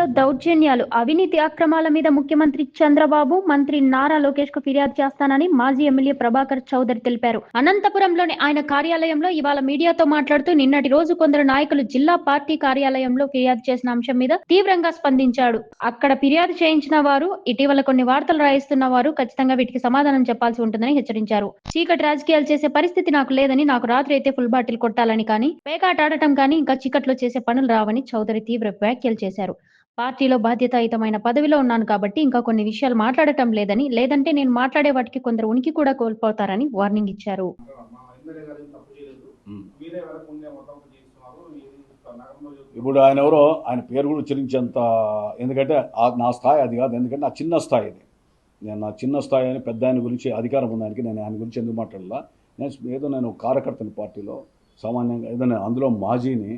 జిల్లాలో దౌర్జన్యాలు, అవినీతి అక్రమాల మీద ముఖ్యమంత్రి చంద్రబాబు, మంత్రి నారా లోకేష్ కు ఫిర్యాదు చేస్తానని మాజీ ఎమ్మెల్యే ప్రభాకర్ చౌదరి తెలిపారు. అనంతపురంలోని ఆయన కార్యాలయంలో ఇవాళ మీడియాతో మాట్లాడుతూ నిన్నటి రోజు కొందరు నాయకులు జిల్లా పార్టీ కార్యాలయంలో ఫిర్యాదు చేసిన అంశం మీద తీవ్రంగా స్పందించాడు. అక్కడ ఫిర్యాదు చేయించిన వారు, ఇటీవల కొన్ని వార్తలు రాయిస్తున్న వారు ఖచ్చితంగా వీటికి సమాధానం చెప్పాల్సి ఉంటుందని హెచ్చరించారు. చీకటి రాజకీయాలు చేసే పరిస్థితి నాకు లేదని, నాకు రాత్రి అయితే ఫుల్ బాటిల్ కొట్టాలని కానీ, పేకాట ఆడటం కానీ, ఇంకా చీకట్లో చేసే పనులు రావని చౌదరి తీవ్ర వ్యాఖ్యలు చేశారు. పార్టీలో బాధ్యతాయుతమైన పదవిలో ఉన్నాను కాబట్టి ఇంకా కొన్ని విషయాలు మాట్లాడటం లేదని, లేదంటే నేను మాట్లాడే వాటికి కొందరు ఉనికి కూడా కోల్పోతారని వార్నింగ్ ఇచ్చారు. ఇప్పుడు ఆయన ఎవరో ఆయన పేరు కూడా ఉచ్చరించేంత, ఎందుకంటే నా స్థాయి అది కాదు, ఎందుకంటే నా చిన్న స్థాయి ఇది. నేను నా చిన్న స్థాయి అని పెద్ద ఆయన గురించి అధికారం ఉన్నదానికి నేను ఆయన గురించి ఎందుకు మాట్లాడాలా? నేను కార్యకర్తని పార్టీలో సామాన్యంగా ఏదైనా అందులో మాజీని,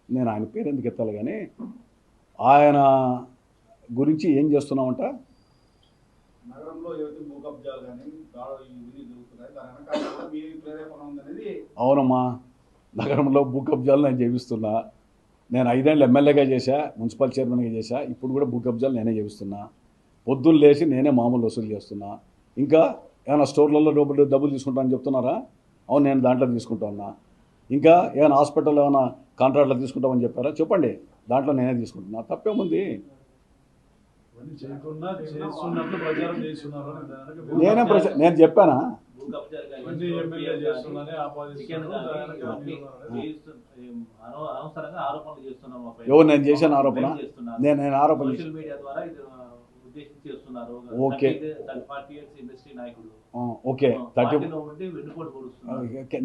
నేను ఆయన పేరు ఎందుకు ఎత్తాలి కానీ ఆయన గురించి ఏం చేస్తున్నామంట. అవునమ్మా, నగరంలో భూ కబ్జాలు నేను చేపిస్తున్నా. నేను 5 ఏళ్ళు ఎమ్మెల్యేగా చేశా, మున్సిపల్ చైర్మన్గా చేశా, ఇప్పుడు కూడా భూ కబ్జాలు నేనే చేపిస్తున్నా. పొద్దున్న లేచి నేనే మామూలు వసూలు చేస్తున్నా. ఇంకా ఏమైనా స్టోర్లలో డబ్బులు తీసుకుంటానని చెప్తున్నారా? అవును, నేను దాంట్లో తీసుకుంటా ఉన్నా. ఇంకా ఏమైనా హాస్పిటల్లో ఏమైనా కాంట్రాక్ట్లో తీసుకుంటామని చెప్పారా? చెప్పండి, దాంట్లో నేనే తీసుకుంటున్నా. తప్పేముంది? నేను చెప్పానా? ఎవరు నేను చేశాను ఆరోపణ? నేను ఆరోపణ ఓకే ఓకే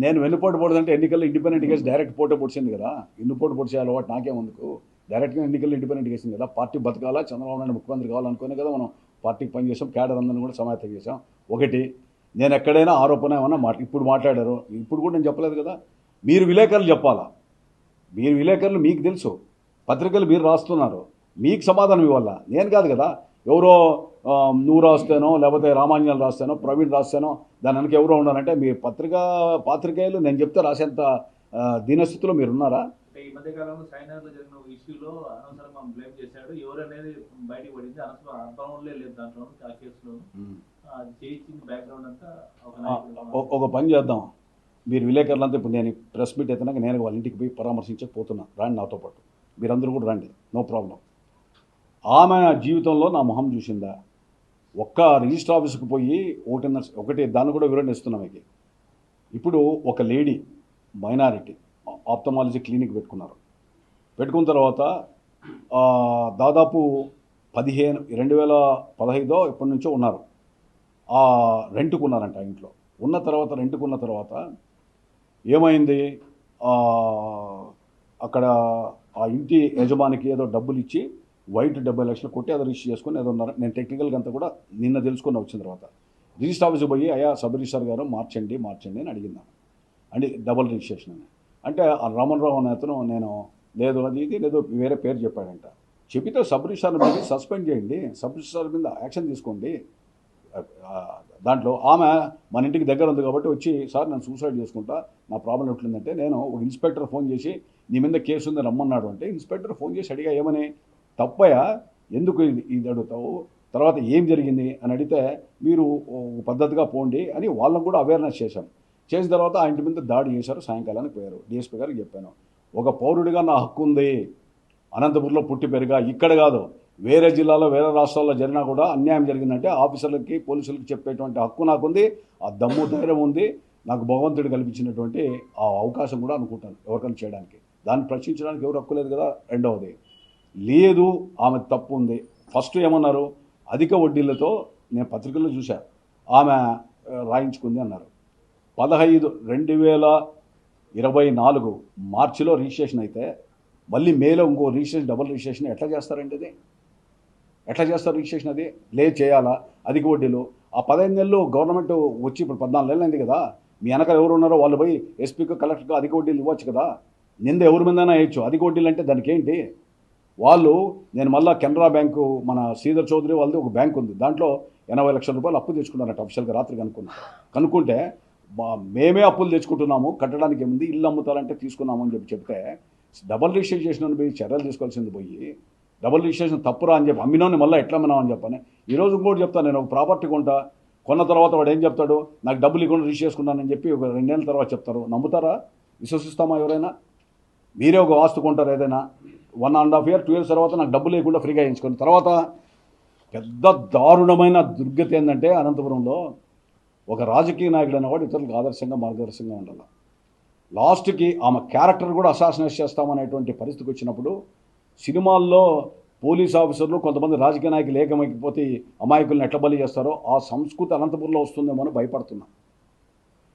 నేను వెన్నుపోటు పొడదంటే ఎన్నికల్లో ఇండిపెండెంట్ కేసు డైరెక్ట్ పోటీ పొడిచింది కదా. వెన్నుపోటు పొడిచే అలవాటు నాకేముందుకు? డైరెక్ట్గా ఎన్నికల్లో ఇండిపెండెంట్ కేసింది కదా. పార్టీ బతకాలా, చంద్రబాబు నాయుడు ముఖ్యమంత్రి కావాలనుకునే కదా మనం పార్టీకి పనిచేసాం, క్యాడర్ అందరిని కూడా సమాయత్తం చేసాం. ఒకటి, నేను ఎక్కడైనా ఆరోపణ ఏమన్నా ఇప్పుడు మాట్లాడారు, ఇప్పుడు కూడా నేను చెప్పలేదు కదా. మీరు విలేకరులు చెప్పాలా. మీరు విలేకరులు, మీకు తెలుసు, పత్రికలు మీరు రాస్తున్నారు, మీకు సమాధానం ఇవ్వాలా, నేను కాదు కదా. ఎవరో నువ్వు రాస్తేనో, లేకపోతే రామాంజనాలు రాస్తేనో, ప్రవీణ్ రాస్తేనో దాని వెనక ఎవరో ఉన్నారంటే మీ పాత్రికేయులు నేను చెప్తే రాసేంత దీనస్థితిలో మీరు ఉన్నారా? ఈ మధ్య కాలంలో సైనార్లో జరిగిన ఒక ఇష్యూలో అనవసరంగా బ్లేమ్ చేశాడు. ఎవరు అనేది బయటకు పడింది. అనుభవంలో లేదు దాంట్లో, ఆ కేసులో చేయించింది బ్యాక్గ్రౌండ్ అంతా. ఒక పని చేద్దాం, మీరు విలేకరులంతా ఇప్పుడు నేను ప్రెస్ మీట్ అయితేనాక నేను వాళ్ళ ఇంటికి పోయి పరామర్శించకపోతున్నా, రాండి నాతో పాటు, మీరందరూ కూడా రండి, నో ప్రాబ్లం. ఆమె జీవితంలో నా మొహం చూసిందా? ఒక్క రిజిస్టర్ ఆఫీస్కి పోయి ఒకటి దాన్ని కూడా వివరణ ఇస్తున్నాం మీకు. ఇప్పుడు ఒక లేడీ మైనారిటీ ఆప్థమాలజీ క్లినిక్ పెట్టుకున్న తర్వాత దాదాపు 2015 ఎప్పటి నుంచో ఉన్నారు. రెంట్కు ఉన్నారంట ఇంట్లో. రెంట్కున్న తర్వాత ఏమైంది, అక్కడ ఆ ఇంటి యజమానికి ఏదో డబ్బులు ఇచ్చి వైట్ 70 లక్షలు కొట్టి అది రిజిస్టర్ చేసుకుని ఏదో ఉన్నారు. నేను టెక్నికల్గా అంతా కూడా నిన్న తెలుసుకుని వచ్చిన తర్వాత రిజిస్టర్ ఆఫీస్కి పోయి, అయ్యా సబ్ రిజిస్టర్ గారు మార్చండి అని అడిగిందాను. అంటే డబుల్ రిజిస్ట్రేషన్ అని అంటే ఆ రామన్రావు అనే అతను, నేను లేదు అది ఇది లేదో వేరే పేరు చెప్పాడంట. చెప్పితే సబ్ రిజిస్టర్ మీద సస్పెండ్ చేయండి, సబ్ రిజిస్టర్ మీద యాక్షన్ తీసుకోండి. దాంట్లో ఆమె మన ఇంటికి దగ్గర ఉంది కాబట్టి వచ్చి, సార్ నేను సూసైడ్ చేసుకుంటా, నా ప్రాబ్లం ఎట్లుందంటే, నేను ఒక ఇన్స్పెక్టర్ ఫోన్ చేసి నీ మీద కేసు ఉంది రమ్మన్నాడు అంటే, ఇన్స్పెక్టర్ ఫోన్ చేసి అడిగా, ఏమని తప్పయా, ఎందుకు ఇది అడుగుతావు, తర్వాత ఏం జరిగింది అని అడిగితే, మీరు పద్ధతిగా పోండి అని వాళ్ళకు కూడా అవేర్నెస్ చేశాం. చేసిన తర్వాత ఆ ఇంటి మీద దాడి చేశారు, సాయంకాలానికి పోయారు. డిఎస్పీ గారికి చెప్పాను, ఒక పౌరుడిగా నా హక్కు ఉంది, అనంతపురంలో పుట్టి పెరిగా, ఇక్కడ కాదు వేరే జిల్లాలో వేరే రాష్ట్రాల్లో జరిగినా కూడా అన్యాయం జరిగిందంటే ఆఫీసర్లకి పోలీసులకి చెప్పేటువంటి హక్కు నాకుంది, ఆ దమ్ము ధైర్యం ఉంది, నాకు భగవంతుడు కల్పించినటువంటి ఆ అవకాశం కూడా అనుకుంటాను ఎవరికైనా చేయడానికి. దాన్ని ప్రశ్నించడానికి ఎవరు హక్కు లేదు కదా. రెండవది లేదు, ఆమె తప్పు ఉంది. ఫస్ట్ ఏమన్నారు, అధిక వడ్డీలతో, నేను పత్రికల్లో చూశా, ఆమె రాయించుకుంది అన్నారు. 2024 మార్చిలో రిజిస్ట్రేషన్ అయితే మళ్ళీ మేలో ఇంకో రిజిస్ట్రేషన్, డబుల్ రిజిస్ట్రేషన్ ఎట్లా చేస్తారండి? అది ఎట్లా చేస్తారు రిజిస్ట్రేషన్? అది చేయాలా అధిక వడ్డీలు. ఆ 15 నెలలు గవర్నమెంట్ వచ్చి ఇప్పుడు 14 నెలలు అయింది కదా. మీ వెనక ఎవరు ఉన్నారో వాళ్ళు పోయి ఎస్పీకి, కలెక్టర్కి అధిక వడ్డీలు ఇవ్వచ్చు కదా. నింద ఎవరి మీదైనా వేయచ్చు. అధిక వడ్డీలు అంటే దానికి ఏంటి? వాళ్ళు, నేను మళ్ళీ కెనరా బ్యాంకు, మన శ్రీధర్ చౌదరి వాళ్ళది ఒక బ్యాంక్ ఉంది, దాంట్లో 80 లక్షల రూపాయలు అప్పు తెచ్చుకున్నారట అఫీషియల్గా. రాత్రి కనుక్కుంటే మేమే అప్పులు తెచ్చుకుంటున్నాము, కట్టడానికి ఏముంది, ఇల్లు అమ్ముతారంటే తీసుకున్నాము అని చెప్తే, డబల్ రిజిస్టర్ చేసిన పోయి చర్యలు తీసుకోవాల్సింది పోయి డబుల్ రిజిస్ట్రేషన్ తప్పురా అని చెప్పి అమ్మినోని మళ్ళీ ఎట్లా అమ్మినావు అని చెప్పని. ఈరోజు ఇంకోటి చెప్తాను, నేను ఒక ప్రాపర్టీ కొన్న తర్వాత వాడు ఏం చెప్తాడు, నాకు డబ్బులు ఇవ్వకుండా రిజిస్టర్ చేసుకున్నానని చెప్పి ఒక 2 నెలల తర్వాత చెప్తారు. నమ్ముతారా? విశ్వసిస్తామా ఎవరైనా? మీరే ఒక ఆస్తు కొంటారు ఏదైనా 1.5 year 2 years తర్వాత నాకు డబ్బులు లేకుండా ఫ్రీగా వేయించుకుని తర్వాత పెద్ద దారుణమైన దుర్గతి ఏంటంటే అనంతపురంలో ఒక రాజకీయ నాయకుడు అనేవాడు ఇతరులకు ఆదర్శంగా మార్గదర్శకంగా ఉండాలి. లాస్ట్కి ఆమె క్యారెక్టర్ కూడా అసాసినేట్ చేస్తామనేటువంటి పరిస్థితికి వచ్చినప్పుడు సినిమాల్లో పోలీస్ ఆఫీసర్లు కొంతమంది రాజకీయ నాయకులు ఏకమైపోతే అమాయకులను ఎట్లా బలి చేస్తారో ఆ సంస్కృతి అనంతపురంలో వస్తుందేమో అని భయపడుతున్నా.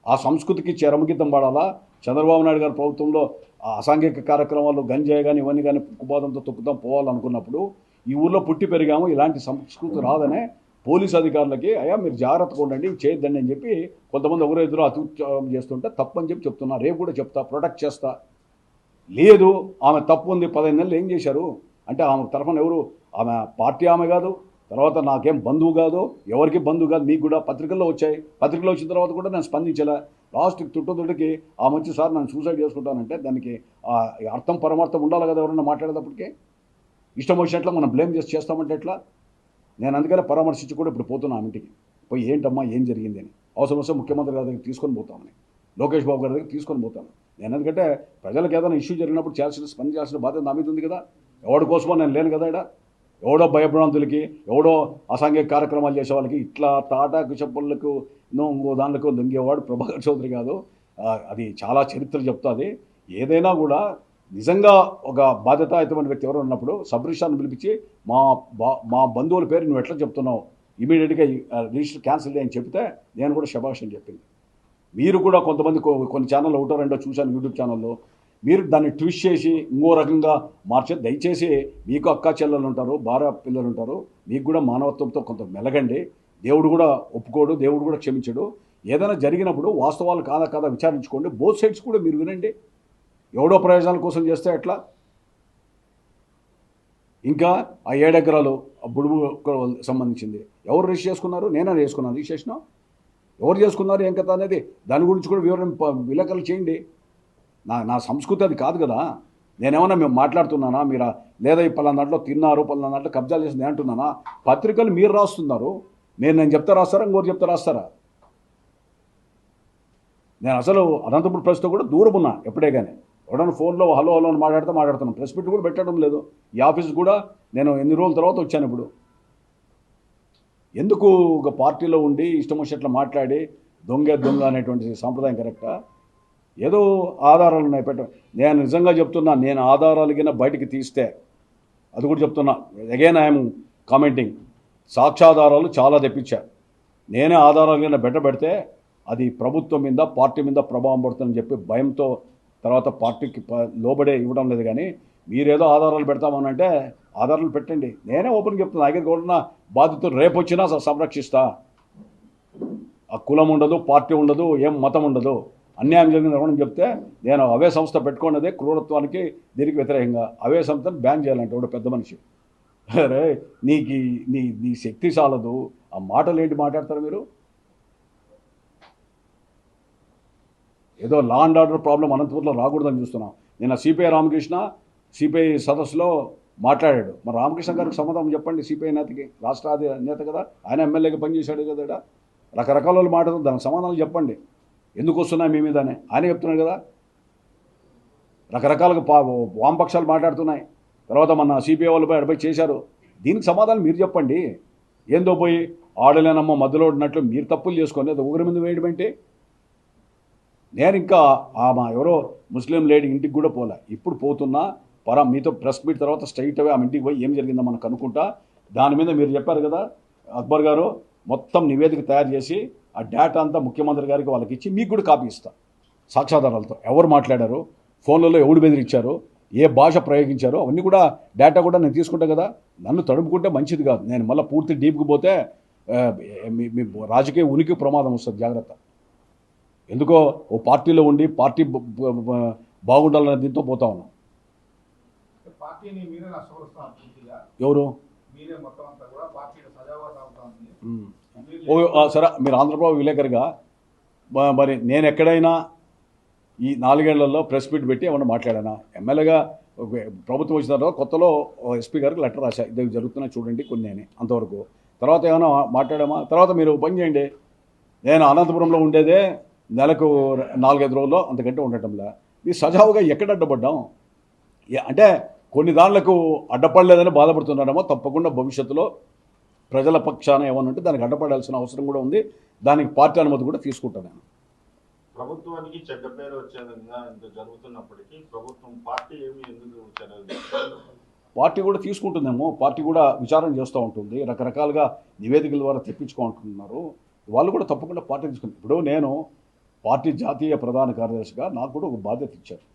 ఆ సంస్కృతికి చరమగీతం పాడాలా? చంద్రబాబు నాయుడు గారి ప్రభుత్వంలో ఆ అసాంఘిక కార్యక్రమాలు గంజాయి కానీ ఇవన్నీ కానీ కుబాదంతో తొక్కుతాం పోవాలనుకున్నప్పుడు ఈ ఊర్లో పుట్టి పెరిగాము, ఇలాంటి సంస్కృతి రాదనే పోలీస్ అధికారులకి అయ్యా మీరు జాగ్రత్తగా ఉండండి, చేయొద్దండి అని చెప్పి కొంతమంది ఎవరో ఎదురు అత్యుత్సాహం చేస్తుంటే తప్పని చెప్పి చెప్తున్నా. రేపు కూడా చెప్తా, ప్రొటెక్ట్ చేస్తా. లేదు ఆమె తప్పు ఉంది, 15 నెలలు ఏం చేశారు అంటే ఆమె తరఫున ఎవరు, ఆమె పార్టీ ఆమె కాదు, తర్వాత నాకేం బంధువు కాదు, ఎవరికి బంధువు కాదు. మీకు కూడా పత్రికల్లో వచ్చాయి, పత్రికల్లో వచ్చిన తర్వాత కూడా నేను స్పందించలే. లాస్ట్కి తుట్టుకి ఆమె వచ్చి సార్ నన్ను సూసైడ్ చేసుకుంటానంటే దానికి అర్థం పరమార్థం ఉండాలి కదా ఎవరన్నా మాట్లాడేటప్పటికే. ఇష్టం వచ్చినట్లు మనం బ్లేమ్ చేస్తామంటే ఎట్లా? నేను అందుకనే పరామర్శించి కూడా ఇప్పుడు పోతున్నా ఆమె ఇంటికి పోయి ఏంటమ్మా ఏం జరిగింది అని. అవసరం వస్తే ముఖ్యమంత్రి గారి దగ్గర తీసుకొని పోతామని, లోకేష్ బాబు గారి దగ్గర తీసుకొని పోతాను నేను. ఎందుకంటే ప్రజలకు ఏదైనా ఇష్యూ జరిగినప్పుడు స్పందించాల్సిన బాధ్యత నా మీద ఉంది కదా. ఎవడి కోసమో నేను లేను కదా. ఇక్కడ ఎవడో భయభ్రాంతులకి, ఎవడో అసాంఘిక కార్యక్రమాలు చేసే వాళ్ళకి ఇట్లా తాటాకు చెప్పులకు ఇంకో దానిలకు దొంగేవాడు ప్రభాకర్ చౌదరి కాదు. అది చాలా చరిత్ర చెప్తుంది. ఏదైనా కూడా నిజంగా ఒక బాధ్యతాయుతమైన వ్యక్తి ఎవరు ఉన్నప్పుడు సబ్ రిజిస్ట్రార్ని పిలిపించి మా బంధువుల పేరు నువ్వు ఎట్లా చెప్తున్నావు, ఇమీడియట్గా రిజిస్టర్ క్యాన్సిల్ చేయని చెప్తే నేను కూడా శభాష్ అని చెప్పింది. మీరు కూడా కొంతమంది కొన్ని ఛానల్ ఒకటో రెండో చూశాను యూట్యూబ్ ఛానల్లో, మీరు దాన్ని ట్విస్ట్ చేసి ఇంకో రకంగా మార్చే. దయచేసి మీకు అక్కా చెల్లెలు ఉంటారు, భార్య పిల్లలు ఉంటారు, మీకు కూడా మానవత్వంతో కొంత మెలగండి. దేవుడు కూడా ఒప్పుకోడు, దేవుడు కూడా క్షమించడు. ఏదైనా జరిగినప్పుడు వాస్తవాలు కాదా విచారించుకోండి. బోత్ సైడ్స్ కూడా మీరు వినండి. ఎవడో ప్రయోజనాల కోసం చేస్తే ఎట్లా? ఇంకా ఆ 7 ఎకరాలు బుడుగు సంబంధించింది ఎవరు రిజిస్టర్ చేసుకున్నారు? నేనే చేసుకున్నాను. రిజిస్ట్రేషన్ ఎవరు చేసుకున్నారు ఏం కథ అనేది దాని గురించి కూడా విలేకరులు చేయండి. నా సంస్కృతి అది కాదు కదా. నేనేమన్నా మేము మాట్లాడుతున్నానా? మీరు లేదా ఈ పలానా దాంట్లో తిన్నారు, పలానా దాంట్లో కబ్జాలు చేసింది అంటున్నానా? పత్రికలు మీరు రాస్తున్నారు, నేను చెప్తే రాస్తారా, ఇంకోటి చెప్తే రాస్తారా? నేను అసలు అనంతపురం ప్రెస్తో కూడా దూరం ఉన్నా. ఎప్పుడే కానీ ఎవడన్నా ఫోన్లో హలో అని మాట్లాడుతున్నాను. ప్రెస్ మీట్ కూడా పెట్టడం లేదు. ఈ ఆఫీస్ కూడా నేను ఎన్ని రోజుల తర్వాత వచ్చాను. ఇప్పుడు ఎందుకు ఒక పార్టీలో ఉండి ఇష్టం వచ్చినట్లు మాట్లాడి దొంగ అనేటువంటి సాంప్రదాయం కరెక్టా? ఏదో ఆధారాలు ఉన్నాయి నేను నిజంగా చెప్తున్నా, నేను ఆధారాలు కింద బయటికి తీస్తే అది కూడా చెప్తున్నా. Again I'm commenting. సాక్ష్యాధారాలు చాలా తెప్పించా. నేనే ఆధారాలు కింద పెడితే అది ప్రభుత్వం మీద పార్టీ మీద ప్రభావం పడుతుందని చెప్పి భయంతో తర్వాత పార్టీకి లోబడే ఇవ్వడం లేదు. కానీ మీరేదో ఆధారాలు పెడతామనంటే ఆధారాలు పెట్టండి. నేనే ఓపెన్ చెప్తున్నా. దగ్గర కూడా బాధ్యత రేపు వచ్చినా సంరక్షిస్తా. ఆ కులం ఉండదు, పార్టీ ఉండదు, ఏం మతం ఉండదు. అన్యాయం జరిగింది ఎవరని చెప్తే నేను అవే సంస్థ పెట్టుకున్నదే క్రూరత్వానికి దీనికి వ్యతిరేకంగా అవే సంస్థను బ్యాన్ చేయాలంటే ఒక పెద్ద మనిషి. అరే నీకు నీ శక్తి చాలదు. ఆ మాటలు ఏంటి మాట్లాడతారు మీరు? ఏదో లా అండ్ ఆర్డర్ ప్రాబ్లం అనంతపురంలో రాకూడదని చూస్తున్నాం. నేను సిపిఐ రామకృష్ణ సిపిఐ సదస్సులో మాట్లాడాడు. మరి రామకృష్ణ గారికి సమాధానం చెప్పండి. సిపిఐ నేతకి, రాష్ట్ర నేత కదా ఆయన, ఎమ్మెల్యేగా పనిచేశాడు కదా. రకరకాల వాళ్ళు మాట్లాడుతూ దానికి సమాధానం చెప్పండి. ఎందుకు వస్తున్నాయి మీ మీదనే ఆయన చెప్తున్నాడు కదా. రకరకాలుగా వామపక్షాలు మాట్లాడుతున్నాయి. తర్వాత మన సిపిఐ వాళ్ళు పోయి చేశారు. దీనికి సమాధానం మీరు చెప్పండి. ఏందో పోయి ఆడలేనమ్మ మధ్యలో ఉన్నట్లు మీరు తప్పులు చేసుకొని అది ఊరి మీద వేయడం ఏంటి? నేను ఇంకా ఆమె ఎవరో ముస్లిం లేడీ ఇంటికి కూడా పోలే. ఇప్పుడు పోతున్నా మీతో ప్రెస్ మీట్ తర్వాత స్ట్రైట్ అవే ఆమె ఇంటికి పోయి ఏం జరిగిందో మనకు అనుకుంటా. దాని మీద మీరు చెప్పారు కదా అక్బర్ గారు, మొత్తం నివేదిక తయారు చేసి ఆ డేటా అంతా ముఖ్యమంత్రి గారికి వాళ్ళకి ఇచ్చి మీకు కూడా కాపీ ఇస్తా సాక్ష్యాధారాలతో. ఎవరు మాట్లాడారు, ఫోన్లలో ఎవడు బెదిరించారు, ఏ భాష ప్రయోగించారో అవన్నీ కూడా డేటా కూడా నేను తీసుకుంటా కదా. నన్ను తడుపుకుంటే మంచిది కాదు. నేను మళ్ళీ పూర్తి డీప్కి పోతే మీ రాజకీయ ఉనికి ప్రమాదం వస్తుంది. జాగ్రత్త. ఎందుకో ఓ పార్టీలో ఉండి పార్టీ బాగుండాలనే దీంతో పోతా ఉన్నాం. ఎవరు సరే మీరు ఆంధ్రప్రభ విలేకరిగా మరి నేను ఎక్కడైనా ఈ 4 ఏళ్లలో ప్రెస్ మీట్ పెట్టి ఏమన్నా మాట్లాడానా? ఎమ్మెల్యేగా ప్రభుత్వం వచ్చిన తర్వాత కొత్తలో ఎస్పీ గారికి లెటర్ రాశా, ఇది జరుగుతున్నాయి చూడండి కొన్ని అని, అంతవరకు. తర్వాత ఏమైనా మాట్లాడామా? తర్వాత మీరు పని చేయండి, నేను అనంతపురంలో ఉండేదే నెలకు 4-5 రోజుల్లో, అంతకంటే ఉండటంలా. మీ సజావుగా ఎక్కడ అడ్డపడ్డాం? అంటే కొన్ని దానిలకు అడ్డపడలేదని బాధపడుతున్నారేమో. తప్పకుండా భవిష్యత్తులో ప్రజల పక్షాన ఏమన్నా ఉంటే దానికి అడ్డపడాల్సిన అవసరం కూడా ఉంది. దానికి పార్టీ అనుమతి కూడా తీసుకుంటాను నేను. ప్రభుత్వానికి చెడ్డ పేరు వచ్చే విధంగా ఇంత జరుగుతున్నప్పటికీ ప్రభుత్వం పార్టీ ఏమి ఎందుకు చర్యలు తీసుకుంటుంది? పార్టీ కూడా తీసుకుంటుందేమో, పార్టీ కూడా విచారణ చేస్తూ ఉంటుంది, రకరకాలుగా నివేదికల ద్వారా తెప్పించుకుంటున్నారు. వాళ్ళు కూడా తప్పకుండా పార్టీ తీసుకుంటారు. ఇప్పుడు నేను పార్టీ జాతీయ ప్రధాన కార్యదర్శిగా నాకు కూడా ఒక బాధ్యత ఇచ్చారు.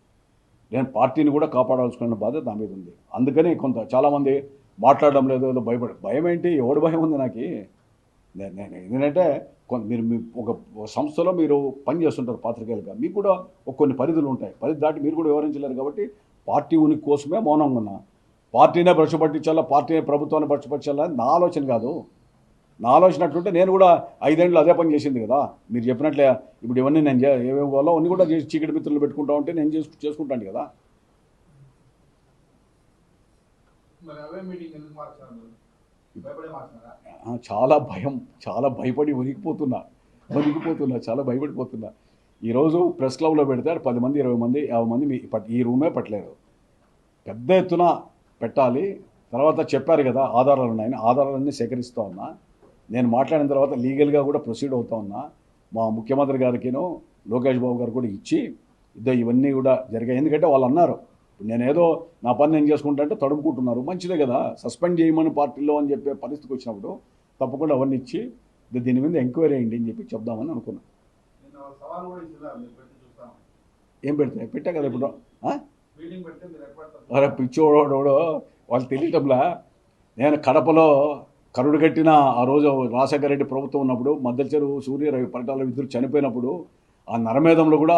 నేను పార్టీని కూడా కాపాడాల్సిన బాధ్యత నా మీద ఉంది. అందుకని చాలామంది మాట్లాడడం లేదు, ఏదో భయం ఏంటి? ఎవడు భయం ఉంది నాకు? నేను ఎందుకంటే మీరు ఒక సంస్థలో మీరు పని చేస్తుంటారు పాత్రికేయులుగా, మీకు కూడా కొన్ని పరిధులు ఉంటాయి. పరిధి దాటి మీరు కూడా వివరించలేరు. కాబట్టి పార్టీ ఉనికి కోసమే మౌనంగా ఉన్నా. పార్టీనే భ్రష్టుపట్టించాలా, పార్టీనే ప్రభుత్వాన్ని భ్రష్టుపట్టించాలా నా ఆలోచన కాదు. నా ఆలోచన అట్లుంటే నేను కూడా 5 ఏళ్ళు అదే పని చేసింది కదా. మీరు చెప్పినట్లే ఇప్పుడు ఇవన్నీ నేను ఏమేమి కావాలో అన్నీ కూడా చేసి చీకటి మిత్రులు పెట్టుకుంటా ఉంటే నేను చేసుకుంటాను కదా. చాలా భయం, చాలా భయపడి వణికిపోతున్నా, చాలా భయపడిపోతున్నా. ఈరోజు ప్రెస్ క్లబ్లో పెడితే 10 మంది 20 మంది 50 మంది ఈ రూమే పట్టలేరు. పెద్ద ఎత్తున పెట్టాలి. తర్వాత చెప్పారు కదా ఆధారాలు ఉన్నాయని, ఆధారాలన్నీ సేకరిస్తూ ఉన్నా. నేను మాట్లాడిన తర్వాత లీగల్గా కూడా ప్రొసీడ్ అవుతా ఉన్నా. మా ముఖ్యమంత్రి గారికినో లోకేష్ బాబు గారు కూడా ఇచ్చి ఇవన్నీ కూడా జరిగాయి. ఎందుకంటే వాళ్ళు అన్నారు నేనేదో నా పని నేను చేసుకుంటా అంటే తడుముకుంటున్నారు. మంచిదే కదా, సస్పెండ్ చేయమని పార్టీలో అని చెప్పే పరిస్థితికి వచ్చినప్పుడు తప్పకుండా అవన్నీ ఇచ్చి దీని మీద ఎంక్వైరీ అయ్యండి అని చెప్పి చెప్దామని అనుకున్నాను. ఏం పెట్టా కదా ఇప్పుడు. అరే పిచ్చోడోడో వాళ్ళు తెలియటంలా. నేను కడపలో కరుడు కట్టిన ఆ రోజు రాజశేఖర రెడ్డి ప్రభుత్వం ఉన్నప్పుడు మద్దెలచెరువు సూర్య రవి పరిటాల ఇద్దరు చనిపోయినప్పుడు ఆ నరమేధంలో కూడా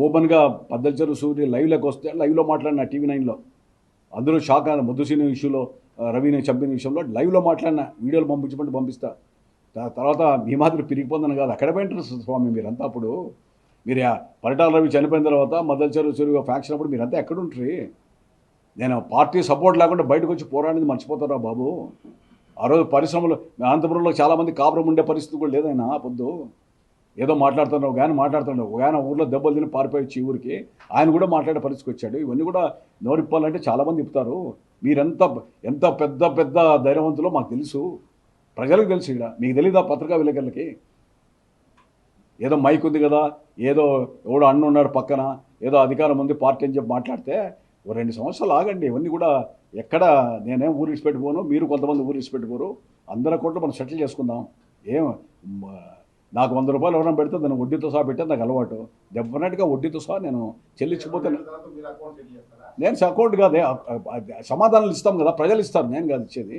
ఓపెన్గా మద్దెలచెరువు సూర్య లైవ్లోకి వస్తే లైవ్లో మాట్లాడిన TV9లో. అందరూ షాక్ అయిన ముద్దుసీని ఇష్యూలో రవిని చంపిన విషయంలో లైవ్లో మాట్లాడిన వీడియోలు పంపించమంటే పంపిస్తా. తర్వాత మీ మాదిరి పిరిగిపోందని కాదు, అక్కడ పోయింటారు స్వామి మీరంతా. అప్పుడు మీరు పరిటాల రవి చనిపోయిన తర్వాత మద్దెలచెరువు సూర్య ఫ్యాక్షన్ అప్పుడు మీరంతా ఎక్కడుంటారు? నేను పార్టీ సపోర్ట్ లేకుండా బయటకు వచ్చి పోరాడింది మర్చిపోతారా బాబు? ఆ రోజు పరిశ్రమలు అనంతపురంలో చాలామంది కాపురం ఉండే పరిస్థితి కూడా లేదైనా. పొద్దు ఏదో మాట్లాడుతున్నావు కానీ మాట్లాడుతున్నావు, ఒక ఆయన ఊర్లో దెబ్బలు తిని పారిపోయి ఊరికి ఆయన కూడా మాట్లాడే పరిస్థితికి వచ్చాడు. ఇవన్నీ కూడా నోరిప్పాలంటే చాలామంది ఇప్పుతారు. ఎంత పెద్ద పెద్ద ధైర్యవంతులో మాకు తెలుసు, ప్రజలకు తెలుసు. ఇక్కడ మీకు తెలీదా? పత్రికా విలేకరులకి ఏదో మైక్ ఉంది కదా, ఏదో ఎవడో అన్న ఉన్నాడు పక్కన, ఏదో అధికారం ఉంది పార్టీ అని చెప్పి మాట్లాడితే 2 సంవత్సరాలు ఆగండి. ఇవన్నీ కూడా ఎక్కడ నేనేం ఊరు ఇచ్చిపెట్టుకోను, మీరు కొంతమంది ఊరు ఇచ్చిపెట్టుకోరు. అందరి కోట్లు మనం సెటిల్ చేసుకుందాం. నాకు 100 రూపాయలు ఎవరైనా పెడితే దాన్ని వడ్డీతో సహా పెట్టే నాకు అలవాటు. డెఫినెట్గా వడ్డీతో సహా నేను చెల్లించిపోతే నేను అకౌంట్ కాదే, సమాధానాలు ఇస్తాం కదా, ప్రజలు ఇస్తారు, నేను కాదు ఇచ్చేది.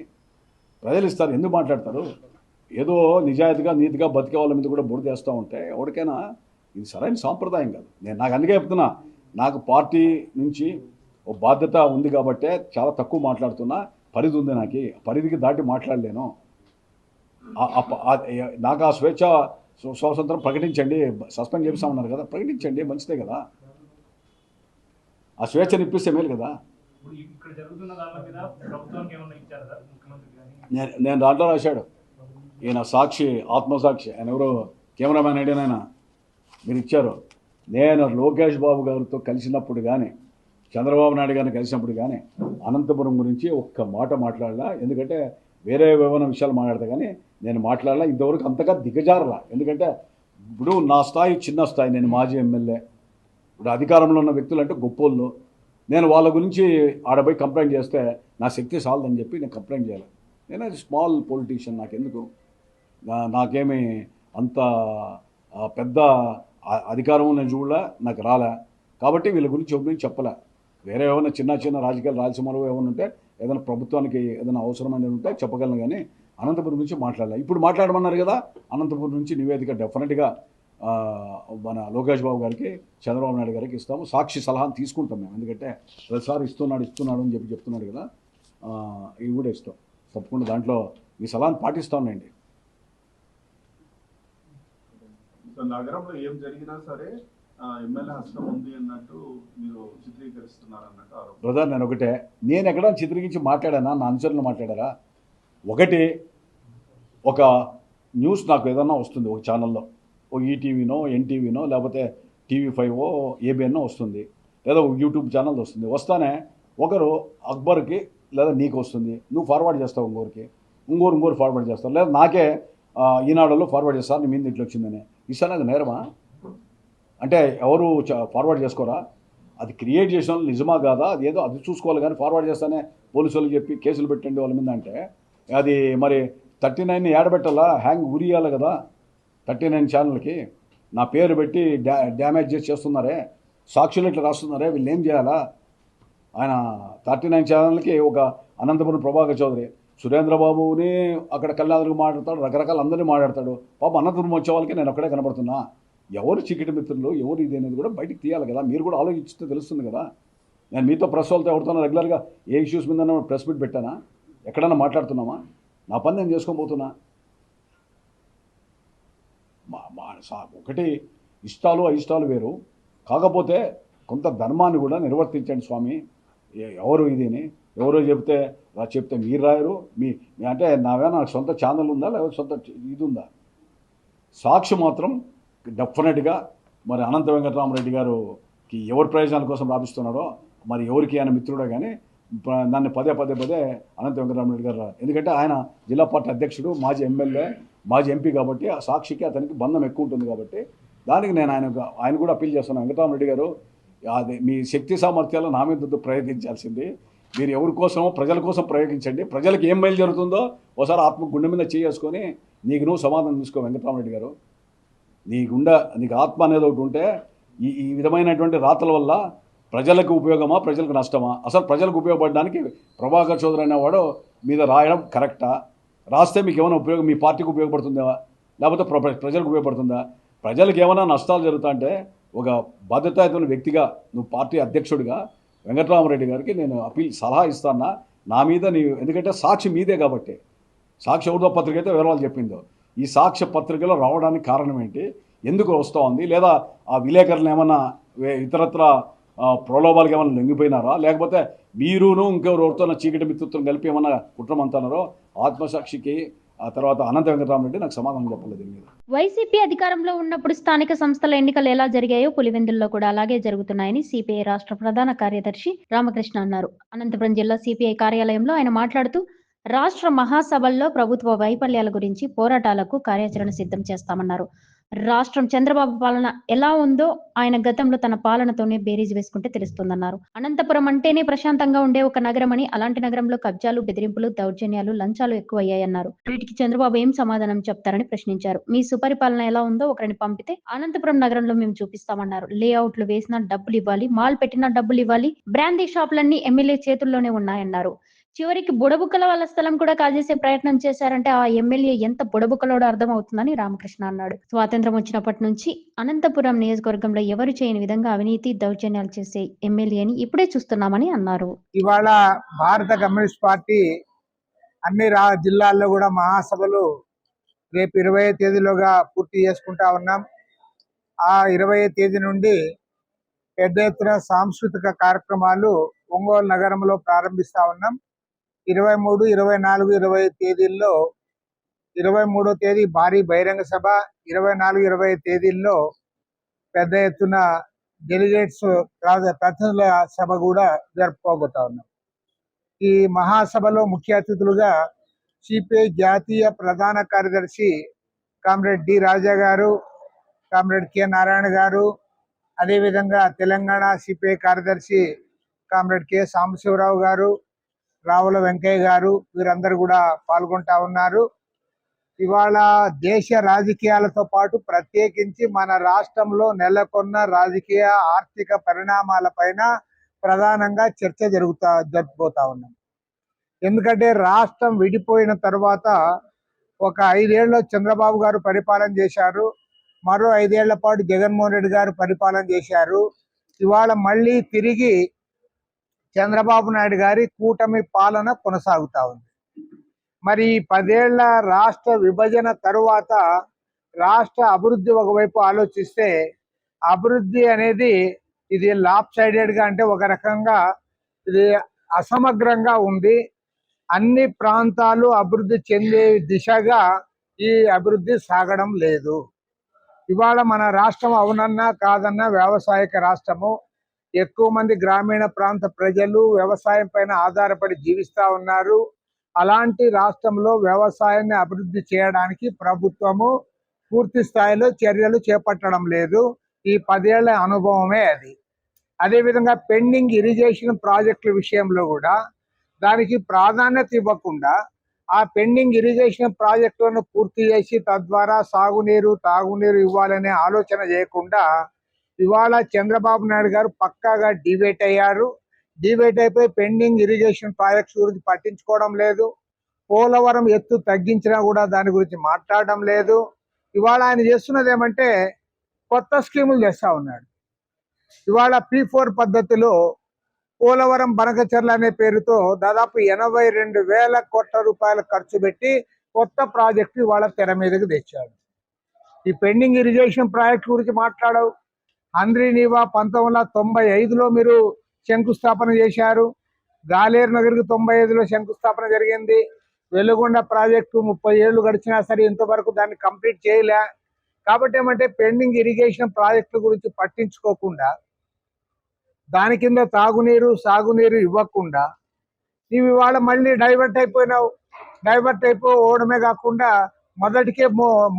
ప్రజలు ఇస్తారు. ఎందుకు మాట్లాడతారు? ఏదో నిజాయితీగా నీతిగా బతికే వాళ్ళ మీద కూడా బురద వేస్తూ ఉంటే ఎవరికైనా ఇది సరైన సాంప్రదాయం కాదు. నాకు అందుకే చెప్తున్నా, నాకు పార్టీ నుంచి ఓ బాధ్యత ఉంది కాబట్టే చాలా తక్కువ మాట్లాడుతున్నా. పరిధి ఉంది నాకు, పరిధికి దాటి మాట్లాడలేను. నాకు ఆ స్వేచ్ఛ స్వాతంత్రం ప్రకటించండి. సస్పెండ్ చేపిస్తామన్నారు కదా, ప్రకటించండి, మంచిదే కదా. ఆ స్వేచ్ఛను ఇప్పిస్తే మేలు కదా. నేను దాంట్లో రాశాడు ఈయన సాక్షి, ఆత్మసాక్షి, ఆయన ఎవరో కెమెరామ్యాన్ ఐడియానైనా మీరు ఇచ్చారు. నేను లోకేష్ బాబు గారితో కలిసినప్పుడు కానీ చంద్రబాబు నాయుడు గారిని కలిసినప్పుడు కానీ అనంతపురం గురించి ఒక్క మాట మాట్లాడలా. ఎందుకంటే వేరే ఏమైనా విషయాలు మాట్లాడతా కానీ నేను మాట్లాడలా. ఇంతవరకు అంతగా దిగజారలా. ఎందుకంటే ఇప్పుడు నా స్థాయి చిన్న స్థాయి, నేను మాజీ ఎమ్మెల్యే. ఇప్పుడు అధికారంలో ఉన్న వ్యక్తులు అంటే గొప్పోళ్ళు. నేను వాళ్ళ గురించి ఆడపోయి కంప్లైంట్ చేస్తే నా శక్తి చాలదని చెప్పి నేను కంప్లైంట్ చేయాలి. నేను స్మాల్ పొలిటీషియన్, నాకెందుకు, నాకేమి అంత పెద్ద అధికారం నేను చూడలే, నాకు రాలే. కాబట్టి వీళ్ళ గురించి ఒప్పని చెప్పలే. వేరే ఏమైనా చిన్న రాజకీయాలు రాయలసీమలో ఏమైనా ఉంటే ఏదైనా ప్రభుత్వానికి ఏదైనా అవసరమైనది ఉంటే చెప్పగలను కానీ అనంతపురం నుంచి మాట్లాడలే. ఇప్పుడు మాట్లాడమన్నారు కదా, అనంతపురం నుంచి నివేదిక డెఫినెట్గా మన లోకేష్ బాబు గారికి, చంద్రబాబు నాయుడు గారికి ఇస్తాము. సాక్షి సలహాను తీసుకుంటాం మేము. ఎందుకంటే ప్రతిసారి ఇస్తున్నాడు అని చెప్పి చెప్తున్నాడు కదా, ఇవి కూడా ఇస్తాం తప్పకుండా. దాంట్లో ఈ సలహాను పాటిస్తాంలేండి. నగరంలో ఏం జరిగినా సరే ఎమ్మెల్యే హస్తం ఉంది అన్నట్టు మీరు చిత్రీకరిస్తున్నారు అన్నట్టు ఆరోపణ. బ్రదర్ నేను ఒకటే, నేను ఎక్కడ చిత్రీకరించి మాట్లాడానా, నా అనుచరులు మాట్లాడారా? ఒకటి, ఒక న్యూస్ నాకు ఏదన్నా వస్తుంది ఒక ఛానల్లో, ఓ ఈటీవీనో ఎన్టీవీనో లేకపోతే TV5 ఏబిఎన్నో వస్తుంది, లేదా ఒక యూట్యూబ్ ఛానల్ వస్తుంది. వస్తానే ఒకరు అక్బర్కి లేదా నీకు వస్తుంది, నువ్వు ఫార్వర్డ్ చేస్తావు ఇంకోరు ఫార్వర్డ్ చేస్తారు, లేదా నాకే ఈనాడులో ఫార్వర్డ్ చేస్తారు, నీ మీద ఇట్లా వచ్చిందని. ఇస్తాను అది నేరమా? అంటే ఎవరు ఫార్వర్డ్ చేసుకోరా? అది క్రియేట్ చేసిన వాళ్ళు నిజమా కాదా అది ఏదో అది చూసుకోవాలి, కానీ ఫార్వర్డ్ చేస్తానే పోలీసు వాళ్ళకి చెప్పి కేసులు పెట్టండి వాళ్ళ మీద అంటే అది మరి 39 ఏడబెట్టాలా, హ్యాంగ్ ఉరియాలి కదా 39 ఛానల్కి. నా పేరు పెట్టి డ్యామేజ్ చేస్తున్నారే, సాక్షులు ఇట్లా రాస్తున్నారే, వీళ్ళు ఏం చేయాలా? ఆయన 39 ఛానల్కి ఒక అనంతపురం ప్రభాకర్ చౌదరి సురేంద్రబాబుని అక్కడ కళ్యాణులకు మాట్లాడతాడు, రకరకాల అందరినీ మాట్లాడతాడు. పాప అనంతపురం వచ్చే వాళ్ళకి నేను అక్కడే కనబడుతున్నా. ఎవరు చీకటి మిత్రులు, ఎవరు ఇది అనేది కూడా బయటికి తీయాలి కదా, మీరు కూడా ఆలోచిస్తే తెలుస్తుంది కదా. నేను మీతో ప్రెస్ వాళ్ళతో ఎవరితోనో రెగ్యులర్గా ఏ ఇష్యూస్ మీద ప్రెస్ మీట్ పెట్టానా, ఎక్కడన్నా మాట్లాడుతున్నామా? నా పని నేను చేసుకోబోతున్నా. ఒకటి ఇష్టాలు అయిష్టాలు వేరు, కాకపోతే కొంత ధర్మాన్ని కూడా నిర్వర్తించండి స్వామి. ఎవరు ఇదిని ఎవరో చెప్తే మీరు రాయరు. అంటే నాకు సొంత ఛానల్ ఉందా లేకపోతే సొంత ఇది ఉందా? సాక్షి మాత్రం డెఫినెట్గా మరి అనంత వెంకటరామరెడ్డి గారికి ఎవరి ప్రయోజనాల కోసం రాపిస్తున్నాడో, మరి ఎవరికి ఆయన మిత్రుడో కానీ దాన్ని పదే అనంత వెంకటరామరెడ్డి గారు, ఎందుకంటే ఆయన జిల్లా పార్టీ అధ్యక్షుడు, మాజీ ఎమ్మెల్యే, మాజీ ఎంపీ కాబట్టి ఆ సాక్షికి అతనికి బంధం ఎక్కువ ఉంటుంది కాబట్టి దానికి నేను ఆయన కూడా అప్పీల్ చేస్తున్నాను. వెంకటరామరెడ్డి గారు, అది మీ శక్తి సామర్థ్యాలు నా మీద ప్రయోగించాల్సింది మీరు ఎవరి కోసమో ప్రజల కోసం ప్రయోగించండి. ప్రజలకు ఏం మేలు జరుగుతుందో ఒకసారి గుండె మీద చేసుకొని నీకు నువ్వు సమాధానం తీసుకో వెంకటరామరెడ్డి గారు. నీకు ఆత్మ అనేది ఒకటి ఉంటే ఈ విధమైనటువంటి రాతల వల్ల ప్రజలకు ఉపయోగమా ప్రజలకు నష్టమా? అసలు ప్రజలకు ఉపయోగపడడానికి ప్రభాకర్ చౌదరి అనేవాడు మీద రాయడం కరెక్టా? రాస్తే మీకు ఏమైనా ఉపయోగం, మీ పార్టీకి ఉపయోగపడుతుందా లేకపోతే ప్రజలకు ఉపయోగపడుతుందా? ప్రజలకు ఏమైనా నష్టాలు జరుగుతాయంటే ఒక బాధ్యతాయుతమైన వ్యక్తిగా నువ్వు పార్టీ అధ్యక్షుడిగా వెంకటరామరెడ్డి గారికి నేను సలహా ఇస్తానా, నా మీద ఎందుకంటే సాక్షి మీదే కాబట్టి. సాక్షి ఎవరిదో పత్రిక అయితే వేరే వాళ్ళు చెప్పిందో, ఈ సాక్ష్య పత్రికలో రావడానికి కారణం ఏంటి, ఎందుకు వస్తూ ఉంది, లేదా ఆ విలేకరులను ఏమన్నా ఇతరత్ర ప్రలోభాలకు ఏమైనా లొంగిపోయినారా, లేకపోతే మీరును ఇంకెవరితో చీకటి మిత్రుత్వం కలిపి ఏమన్నా కుట్రమంటున్నారో ఆత్మసాక్షికి ఆ తర్వాత అనంత వెంకటరామరెడ్డి నాకు సమాధానం చెప్పలేదు. మీద వైసీపీ అధికారంలో ఉన్నప్పుడు స్థానిక సంస్థల ఎన్నికలు ఎలా జరిగాయో పులివెందుల్లో కూడా అలాగే జరుగుతున్నాయని సిపిఐ రాష్ట్ర ప్రధాన కార్యదర్శి రామకృష్ణ అన్నారు. అనంతపురం జిల్లా సిపిఐ కార్యాలయంలో ఆయన మాట్లాడుతూ రాష్ట్ర మహాసభల్లో ప్రభుత్వ వైఫల్యాల గురించి పోరాటాలకు కార్యాచరణ సిద్ధం చేస్తామన్నారు. రాష్ట్రం చంద్రబాబు పాలన ఎలా ఉందో ఆయన గతంలో తన పాలనతోనే బేరీజ్ వేసుకుంటే తెలుస్తుందన్నారు. అనంతపురం అంటేనే ప్రశాంతంగా ఉండే ఒక నగరం అని, అలాంటి నగరంలో కబ్జాలు, బెదిరింపులు, దౌర్జన్యాలు, లంచాలు ఎక్కువయ్యాయన్నారు. వీటికి చంద్రబాబు ఏం సమాధానం చెప్తారని ప్రశ్నించారు. మీ సుపరిపాలన ఎలా ఉందో ఒకరిని పంపితే అనంతపురం నగరంలో మేము చూపిస్తామన్నారు. లేఅవుట్లు వేసినా డబ్బులు ఇవ్వాలి, మాల్ పెట్టినా డబ్బులు ఇవ్వాలి, బ్రాందీ షాపులన్నీ ఎమ్మెల్యే చేతుల్లోనే ఉన్నాయన్నారు. చివరికి బుడబుక్కల వాళ్ళ స్థలం కూడా కాజేసే ప్రయత్నం చేశారంటే ఆ ఎమ్మెల్యే ఎంత బుడబుక్కలోడో అర్థం అవుతుందని రామకృష్ణ అన్నాడు. స్వాతంత్రం వచ్చినప్పటి నుంచి అనంతపురం నియోజకవర్గంలో ఎవరు చేయని విధంగా అవినీతి, దౌర్జన్యాలు చేసే ఎమ్మెల్యేని ఇప్పుడే చూస్తున్నామని అన్నారు. ఇవాళ భారత కమ్యూనిస్ట్ పార్టీ అన్ని జిల్లాల్లో కూడా మహాసభలు రేపు 20వ తేదీలోగా పూర్తి చేసుకుంటా ఉన్నాం. ఆ 20వ తేదీ నుండి పెద్ద ఎత్తున సాంస్కృతిక కార్యక్రమాలు ఒంగోలు నగరంలో ప్రారంభిస్తా ఉన్నాం. 23, 24, 25 తేదీల్లో 23వ తేదీ భారీ బహిరంగ సభ, 24, 25 తేదీల్లో పెద్ద ఎత్తున డెలిగేట్స్ ప్రతినిధుల సభ కూడా జరుపుకోబోతా ఉన్నాం. ఈ మహాసభలో ముఖ్య అతిథులుగా సిపిఐ జాతీయ ప్రధాన కార్యదర్శి కామ్రేడ్ డి రాజా గారు, కామ్రేడ్ కె నారాయణ గారు, అదేవిధంగా తెలంగాణ సిపిఐ కార్యదర్శి కామ్రేడ్ కె సాంబశివరావు గారు, రావుల వెంకయ్య గారు, వీరందరూ కూడా పాల్గొంటా ఉన్నారు. ఇవాళ దేశ రాజకీయాలతో పాటు ప్రత్యేకించి మన రాష్ట్రంలో నెలకొన్న రాజకీయ ఆర్థిక పరిణామాలపైన ప్రధానంగా చర్చ జరుపుకోతా ఉన్నాం. ఎందుకంటే రాష్ట్రం విడిపోయిన తర్వాత ఒక 5 ఏళ్ళు చంద్రబాబు గారు పరిపాలన చేశారు, మరో 5 ఏళ్ల పాటు జగన్మోహన్ రెడ్డి గారు పరిపాలన చేశారు. ఇవాళ మళ్ళీ తిరిగి చంద్రబాబు నాయుడు గారి కూటమి పాలన కొనసాగుతా ఉంది. మరి 10 ఏళ్ల రాష్ట్ర విభజన తరువాత రాష్ట్ర అభివృద్ధి ఒకవైపు ఆలోచిస్తే అభివృద్ధి అనేది ఇది లాప్ సైడెడ్గా, అంటే ఒక రకంగా ఇది అసమగ్రంగా ఉంది. అన్ని ప్రాంతాలు అభివృద్ధి చెందే దిశగా ఈ అభివృద్ధి సాగడం లేదు. ఇవాళ మన రాష్ట్రం అవునన్నా కాదన్నా వ్యవసాయక రాష్ట్రము. ఎక్కువ మంది గ్రామీణ ప్రాంత ప్రజలు వ్యవసాయం పైన ఆధారపడి జీవిస్తూ ఉన్నారు. అలాంటి రాష్ట్రంలో వ్యవసాయాన్ని అభివృద్ధి చేయడానికి ప్రభుత్వము పూర్తి స్థాయిలో చర్యలు చేపట్టడం లేదు. ఈ 10 ఏళ్ల అనుభవమే అది. అదేవిధంగా పెండింగ్ ఇరిగేషన్ ప్రాజెక్టుల విషయంలో కూడా దానికి ప్రాధాన్యత ఇవ్వకుండా ఆ పెండింగ్ ఇరిగేషన్ ప్రాజెక్టులను పూర్తి చేసి తద్వారా సాగునీరు తాగునీరు ఇవ్వాలనే ఆలోచన చేయకుండా ఇవాళ చంద్రబాబు నాయుడు గారు పక్కాగా డివేట్ అయ్యారు. డివేట్ అయిపోయి పెండింగ్ ఇరిగేషన్ ప్రాజెక్ట్స్ గురించి పట్టించుకోవడం లేదు. పోలవరం ఎత్తు తగ్గించినా కూడా దాని గురించి మాట్లాడడం లేదు. ఇవాళ ఆయన చేస్తున్నది ఏమంటే కొత్త స్కీములు చేస్తా ఉన్నాడు. ఇవాళ P4 పద్ధతిలో పోలవరం బనకచెర్ల అనే పేరుతో దాదాపు 82,000 కోట్ల రూపాయలు ఖర్చు పెట్టి కొత్త ప్రాజెక్టు ఇవాళ తెర మీదకి తెచ్చాడు. ఈ పెండింగ్ ఇరిగేషన్ ప్రాజెక్టు గురించి మాట్లాడవు. హంద్రీనీవా 1995లో మీరు శంకుస్థాపన చేశారు. గాలేరు నగర్కి 95లో శంకుస్థాపన జరిగింది. వెలుగొండ ప్రాజెక్టు 30 ఏళ్ళు గడిచినా సరే ఇంతవరకు దాన్ని కంప్లీట్ చేయలే. కాబట్టి ఏమంటే పెండింగ్ ఇరిగేషన్ ప్రాజెక్టుల గురించి పట్టించుకోకుండా దాని కింద తాగునీరు సాగునీరు ఇవ్వకుండా నీవు ఇవాళ మళ్ళీ డైవర్ట్ అయిపోయినావు. డైవర్ట్ అయిపోవడమే కాకుండా మొదటికే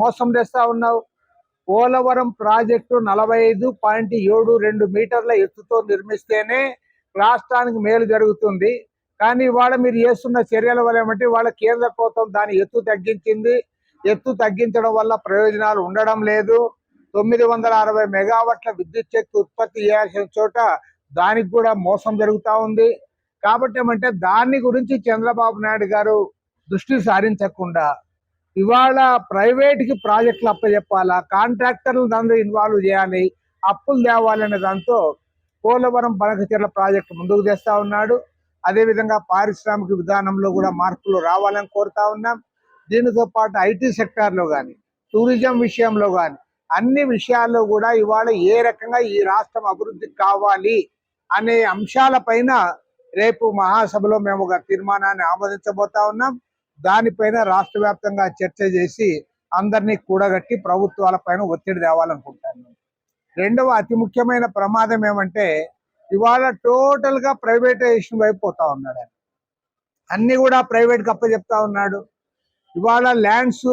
మోసం చేస్తా ఉన్నావు. పోలవరం ప్రాజెక్టు 45.72 మీటర్ల ఎత్తుతో నిర్మిస్తేనే రాష్ట్రానికి మేలు జరుగుతుంది. కానీ ఇవాళ మీరు చేస్తున్న చర్యల వల్ల ఏమంటే ఇవాళ కేంద్ర ప్రభుత్వం దాని ఎత్తు తగ్గించింది. ఎత్తు తగ్గించడం వల్ల ప్రయోజనాలు ఉండడం లేదు. 960 మెగావాట్ల విద్యుత్ శక్తి ఉత్పత్తి చేయాల్సిన చోట దానికి కూడా మోసం జరుగుతూ ఉంది. కాబట్టి ఏమంటే దాని గురించి చంద్రబాబు నాయుడు గారు దృష్టి సారించకుండా ఇవాళ ప్రైవేట్కి ప్రాజెక్టులు అప్పచెప్పాలా, కాంట్రాక్టర్లు దాంట్లో ఇన్వాల్వ్ చేయాలి, అప్పులు తేవాలనే దాంతో పోలవరం బనకచెర్ల ప్రాజెక్టు ముందుకు తెస్తా ఉన్నాడు. అదేవిధంగా పారిశ్రామిక విధానంలో కూడా మార్పులు రావాలని కోరుతా ఉన్నాం. దీనితో పాటు IT సెక్టార్లో కానీ టూరిజం విషయంలో కానీ అన్ని విషయాల్లో కూడా ఇవాళ ఏ రకంగా ఈ రాష్ట్రం అభివృద్ధి కావాలి అనే అంశాలపైన రేపు మహాసభలో మేము ఒక తీర్మానాన్ని ఆమోదించబోతా ఉన్నాం. దానిపైన రాష్ట్ర వ్యాప్తంగా చర్చ చేసి అందరినీ కూడగట్టి ప్రభుత్వాలపైన ఒత్తిడి తేవాలనుకుంటాను. రెండవ అతి ముఖ్యమైన ప్రమాదం ఏమంటే ఇవాళ టోటల్గా ప్రైవేటైజేషన్ వైపు పోతా ఉన్నాడు. అన్ని కూడా ప్రైవేట్కి అప్పచెప్తా ఉన్నాడు. ఇవాళ ల్యాండ్స్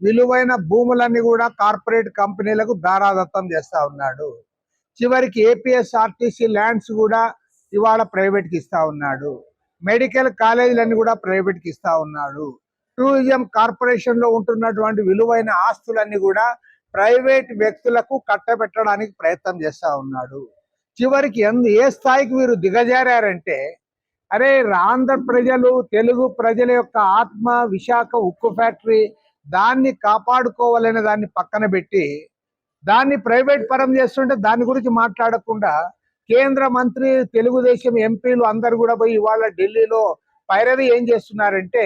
విలువైన భూములన్నీ కూడా కార్పొరేట్ కంపెనీలకు దారాదత్తం చేస్తా ఉన్నాడు. చివరికి APSRTC ల్యాండ్స్ కూడా ఇవాళ ప్రైవేట్కి ఇస్తా ఉన్నాడు. మెడికల్ కాలేజీలన్నీ కూడా ప్రైవేట్కి ఇస్తా ఉన్నాడు. టూరిజం కార్పొరేషన్లో ఉంటున్నటువంటి విలువైన ఆస్తులన్నీ కూడా ప్రైవేట్ వ్యక్తులకు కట్టబెట్టడానికి ప్రయత్నం చేస్తా ఉన్నాడు. చివరికి ఏ స్థాయికి వీరు దిగజారంటే అరే ఆంధ్ర ప్రజలు తెలుగు ప్రజల యొక్క ఆత్మ విశాఖ ఉక్కు ఫ్యాక్టరీ దాన్ని కాపాడుకోవాలనే దాన్ని పక్కన పెట్టి దాన్ని ప్రైవేట్ పరం చేస్తుంటే దాని గురించి మాట్లాడకుండా కేంద్ర మంత్రి తెలుగుదేశం ఎంపీలు అందరు కూడా పోయి ఇవాళ ఢిల్లీలో పైరవి ఏం చేస్తున్నారంటే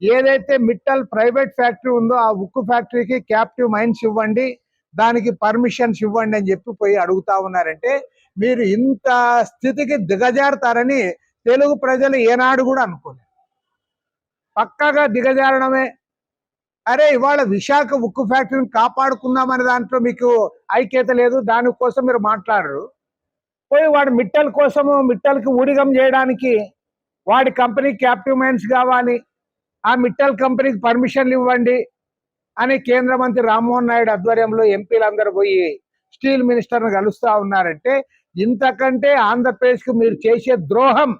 ఏదైతే మిట్టల్ ప్రైవేట్ ఫ్యాక్టరీ ఉందో ఆ ఉక్కు ఫ్యాక్టరీకి క్యాప్టివ్ మైన్స్ ఇవ్వండి, దానికి పర్మిషన్స్ ఇవ్వండి అని చెప్పి పోయి అడుగుతా ఉన్నారంటే మీరు ఇంత స్థితికి దిగజారుతారని తెలుగు ప్రజలు ఏనాడు కూడా అనుకోలేదు. పక్కాగా దిగజారడమే. అరే ఇవాళ విశాఖ ఉక్కు ఫ్యాక్టరీని కాపాడుకుందామనే దాంట్లో మీకు ఐక్యత లేదు, దానికోసం మీరు మాట్లాడరు. పోయి వాడు మిట్టల్ కోసము మిట్టల్కి ఊడిగం చేయడానికి వాడి కంపెనీ క్యాప్టివ్ మైన్స్ కావాలి, ఆ మిట్టల్ కంపెనీకి పర్మిషన్లు ఇవ్వండి అని కేంద్ర మంత్రి రామ్మోహన్ నాయుడు ఆధ్వర్యంలో ఎంపీలందరూ పోయి స్టీల్ మినిస్టర్ని కలుస్తూ ఉన్నారంటే ఇంతకంటే ఆంధ్రప్రదేశ్కి మీరు చేసే ద్రోహం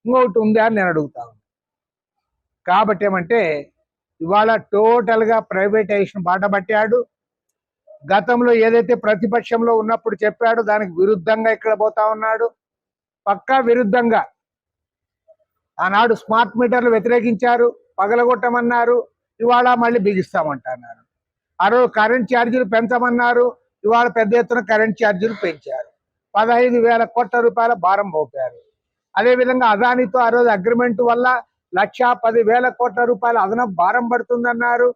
ఇంకొకటి ఉందా అని నేను అడుగుతాను. కాబట్టి ఏమంటే ఇవాళ టోటల్గా ప్రైవేటైజేషన్ బాట పట్టాడు. గతంలో ఏదైతే ప్రతిపక్షంలో ఉన్నప్పుడు చెప్పాడో దానికి విరుద్ధంగా ఇక్కడ పోతా ఉన్నాడు. పక్కా విరుద్ధంగా ఆనాడు స్మార్ట్ మీటర్లు వ్యతిరేకించారు, పగలగొట్టమన్నారు, ఇవాళ మళ్ళీ బిగిస్తామంటున్నారు. ఆ రోజు కరెంట్ ఛార్జీలు పెంచమన్నారు, ఇవాళ పెద్ద ఎత్తున కరెంట్ ఛార్జీలు పెంచారు. 15,000 కోట్ల రూపాయల భారం మోపారు. అదేవిధంగా అదానితో ఆ రోజు అగ్రిమెంట్ వల్ల 1,10,000 కోట్ల రూపాయల అదనపు భారం పడుతుందన్నారు.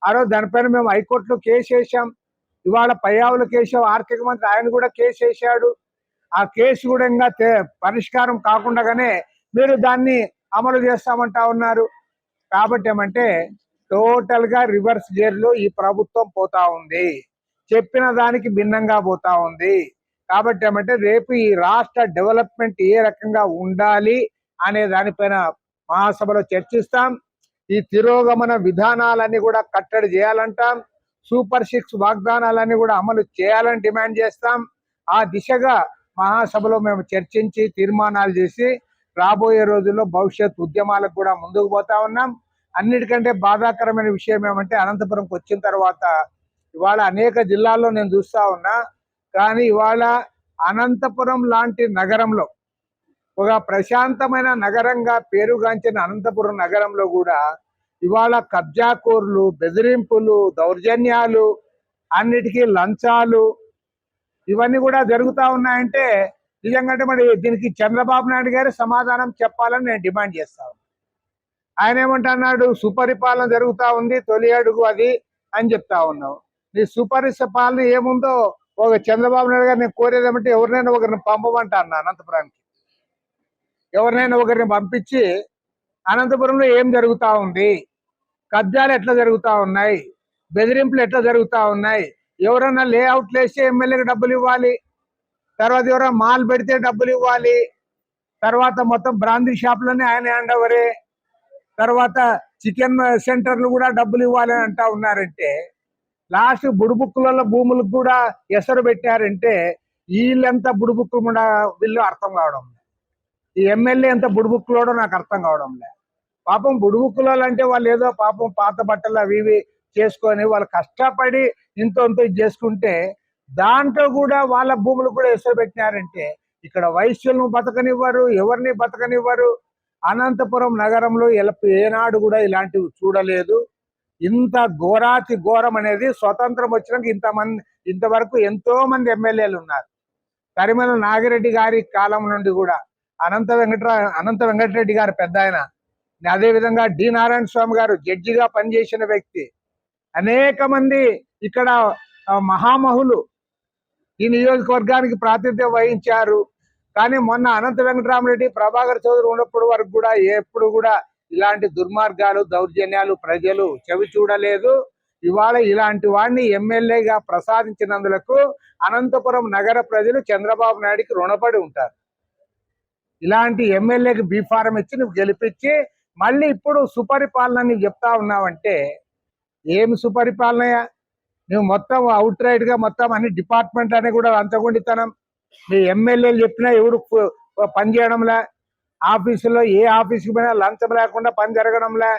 ఆ రోజు దానిపైన మేము హైకోర్టులో కేసు వేసాం. ఇవాళ పయ్యావుల కేశవ్ ఆర్థిక మంత్రి, ఆయన కూడా కేసు వేశాడు. ఆ కేసు కూడా ఇంకా పరిష్కారం కాకుండానే మీరు దాన్ని అమలు చేస్తామంటా ఉన్నారు. కాబట్టి ఏమంటే టోటల్ గా రివర్స్ గేర్ లో ఈ ప్రభుత్వం పోతా ఉంది, చెప్పిన దానికి భిన్నంగా పోతా ఉంది. కాబట్టి ఏమంటే రేపు ఈ రాష్ట్ర డెవలప్మెంట్ ఏ రకంగా ఉండాలి అనే దానిపైన మహాసభలో చర్చిస్తాం. ఈ తిరోగమన విధానాలన్నీ కూడా కట్టడి చేయాలంటాం. సూపర్ 6 వాగ్దానాలన్నీ కూడా అమలు చేయాలని డిమాండ్ చేస్తాం. ఆ దిశగా మహాసభలో మేము చర్చించి తీర్మానాలు చేసి రాబోయే రోజుల్లో భవిష్యత్ ఉద్యమాలకు కూడా ముందుకు పోతా ఉన్నాం. అన్నిటికంటే బాధాకరమైన విషయం ఏమంటే అనంతపురంకి వచ్చిన తర్వాత ఇవాళ అనేక జిల్లాల్లో నేను చూస్తా ఉన్నా, కానీ ఇవాళ అనంతపురం లాంటి నగరంలో, ఒక ప్రశాంతమైన నగరంగా పేరుగాంచిన అనంతపురం నగరంలో కూడా ఇవాళ కబ్జాకోర్లు, బెదిరింపులు, దౌర్జన్యాలు, అన్నిటికీ లంచాలు ఇవన్నీ కూడా జరుగుతూ ఉన్నాయంటే నిజంగా మరి దీనికి చంద్రబాబు నాయుడు గారు సమాధానం చెప్పాలని నేను డిమాండ్ చేస్తాను. ఆయన ఏమంటున్నాడు, సుపరిపాలన జరుగుతూ ఉంది, తొలి అడుగు అది అని చెప్తా ఉన్నావు. నీ సుపరిపాలన ఏముందో ఒక చంద్రబాబు నాయుడు గారు నేను కోరేదేమంటే ఎవరినైనా ఒకరిని పంపమంటా అన్నా అనంతపురానికి. ఎవరినైనా ఒకరిని పంపించి అనంతపురంలో ఏం జరుగుతూ ఉంది, కబ్జాలు ఎట్లా జరుగుతూ ఉన్నాయి, బెదిరింపులు ఎట్లా జరుగుతూ ఉన్నాయి, ఎవరన్నా లేఅవుట్లు వేస్తే ఎమ్మెల్యేకి డబ్బులు ఇవ్వాలి, తర్వాత ఎవరైనా మాల్ పెడితే డబ్బులు ఇవ్వాలి, తర్వాత మొత్తం బ్రాందీ షాపులన్నీ ఆయన హ్యాండ్ ఓవరే, తర్వాత చికెన్ సెంటర్లు కూడా డబ్బులు ఇవ్వాలి అని అంటా ఉన్నారంటే, లాస్ట్ బుడుబుక్కుల భూములకు కూడా ఎసరు పెట్టారంటే వీళ్ళెంత బుడుబుక్కు వీళ్ళు అర్థం కావడం లేదు. ఈ ఎమ్మెల్యే ఎంత బుడుబుక్కులోడో నాకు అర్థం కావడం లేదు. పాపం బుడుబుక్కులో అంటే వాళ్ళు ఏదో పాపం పాత బట్టలు అవి ఇవి చేసుకొని వాళ్ళు కష్టపడి ఇంతో ఇది చేసుకుంటే దాంట్లో కూడా వాళ్ళ భూములు కూడా ఎసరు పెట్టినారంటే ఇక్కడ వైశ్యులను బతకనివ్వరు, ఎవరిని బతకనివ్వరు. అనంతపురం నగరంలో ఏనాడు కూడా ఇలాంటివి చూడలేదు. ఇంత ఘోరాతి ఘోరం అనేది స్వతంత్రం వచ్చినాక ఇంతవరకు ఎంతో మంది ఎమ్మెల్యేలు ఉన్నారు. కరిమల నాగిరెడ్డి గారి కాలం నుండి కూడా అనంత వెంకటరెడ్డి గారు పెద్ద ఆయన, అదేవిధంగా డి నారాయణ స్వామి గారు జడ్జిగా పనిచేసిన వ్యక్తి, అనేక మంది ఇక్కడ మహామహులు ఈ నియోజకవర్గానికి ప్రాతినిధ్యం వహించారు. కానీ మొన్న అనంత వెంకటరామరెడ్డి, ప్రభాకర్ చౌదరి ఉన్నప్పుడు వరకు కూడా ఎప్పుడు కూడా ఇలాంటి దుర్మార్గాలు, దౌర్జన్యాలు ప్రజలు చెవి చూడలేదు. ఇవాళ ఇలాంటి వాడిని ఎమ్మెల్యేగా ప్రసాదించినందులకు అనంతపురం నగర ప్రజలు చంద్రబాబు నాయుడికి రుణపడి ఉంటారు. ఇలాంటి ఎమ్మెల్యేకి బీఫారం ఇచ్చి నువ్వు గెలిపించి మళ్ళీ ఇప్పుడు సుపరిపాలన నీవు చెప్తా ఉన్నావంటే ఏమి సుపరిపాలనయా? నువ్వు మొత్తం అవుట్ రైట్ గా మొత్తం అన్ని డిపార్ట్మెంట్ అని కూడా లంచగొండితనం. మీ ఎమ్మెల్యేలు చెప్పినా ఎవడు పని చేయడంలే, ఆఫీసులో ఏ ఆఫీస్కి పోయినా లంచం లేకుండా పని జరగడంలే.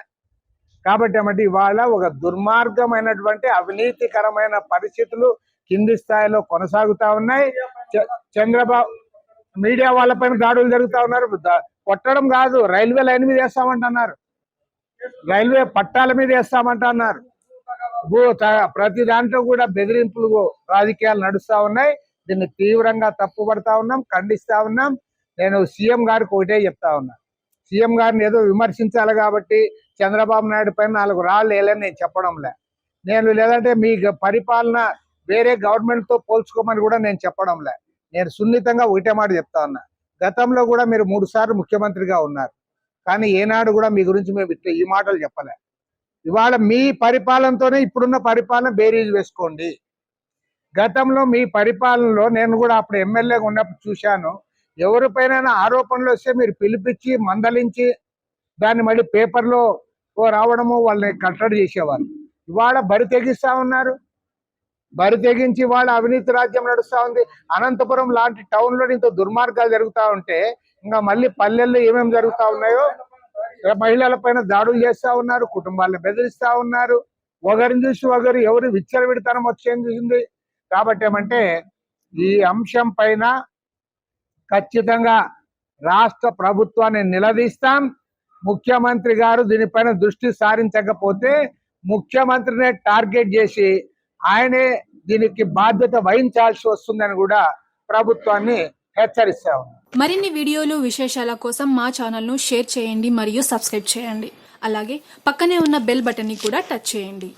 కాబట్టి ఏమంటే ఇవాళ ఒక దుర్మార్గమైనటువంటి అవినీతికరమైన పరిస్థితులు కింది స్థాయిలో కొనసాగుతా ఉన్నాయి. చంద్రబాబు మీడియా వాళ్ళపైన దాడులు జరుగుతూ ఉన్నారు. కొట్టడం కాదు, రైల్వే లైన్ మీద వేస్తామంటున్నారు, రైల్వే పట్టాల మీద వేస్తామంటున్నారు. ప్రతి దాంట్లో కూడా బెదిరింపులు, రాజకీయాలు నడుస్తా ఉన్నాయి. దీన్ని తీవ్రంగా తప్పుపడతా ఉన్నాం, ఖండిస్తా ఉన్నాం. నేను సీఎం గారికి ఒకటే చెప్తా ఉన్నా, సీఎం గారిని ఏదో విమర్శించాలి కాబట్టి చంద్రబాబు నాయుడు పైన 4 రాళ్ళు వేయాలని నేను చెప్పడంలే. నేను లేదంటే మీ పరిపాలన వేరే గవర్నమెంట్ తో పోల్చుకోమని కూడా నేను చెప్పడంలే. నేను సున్నితంగా ఒకటే మాట చెప్తా ఉన్నా, గతంలో కూడా మీరు 3 సార్లు ముఖ్యమంత్రిగా ఉన్నారు, కానీ ఏనాడు కూడా మీ గురించి మేము ఇట్లా ఈ మాటలు చెప్పలే. ఇవాళ మీ పరిపాలనతోనే ఇప్పుడున్న పరిపాలన బేరీజ్ వేసుకోండి. గతంలో మీ పరిపాలనలో నేను కూడా అప్పుడు ఎమ్మెల్యేగా ఉన్నప్పుడు చూశాను, ఎవరిపైన ఆరోపణలు వస్తే మీరు పిలిపించి మందలించి దాన్ని మళ్ళీ పేపర్లో రావడము, వాళ్ళని కట్టడి చేసేవారు. ఇవాళ బరి తెగిస్తా ఉన్నారు, బరి తెగించి వాళ్ళ అవినీతి రాజ్యం నడుస్తూ ఉంది. అనంతపురం లాంటి టౌన్లో ఇంత దుర్మార్గాలు జరుగుతూ ఉంటే ఇంకా మళ్ళీ పల్లెల్లో ఏమేమి జరుగుతూ ఉన్నాయో, మహిళల పైన దాడులు చేస్తూ ఉన్నారు, కుటుంబాలను బెదిరిస్తూ ఉన్నారు, ఒకరిని చూసి ఒకరు ఎవరు విచ్చలవిడితనం వచ్చేది. కాబట్టి ఏమంటే ఈ అంశం పైన ఖచ్చితంగా రాష్ట్ర ప్రభుత్వాన్ని నిలదీస్తాం. ముఖ్యమంత్రి గారు దీనిపైన దృష్టి సారించకపోతే ముఖ్యమంత్రినే టార్గెట్ చేసి ఆయనే దీనికి బాధ్యత వహించాల్సి వస్తుందని కూడా ప్రభుత్వాన్ని హెచ్చరిస్తా ఉన్నాం. మరిన్ని వీడియోలు, విశేషాల కోసం మా ఛానల్ను షేర్ చేయండి మరియు సబ్స్క్రైబ్ చేయండి. అలాగే పక్కనే ఉన్న బెల్ బటన్ని కూడా టచ్ చేయండి.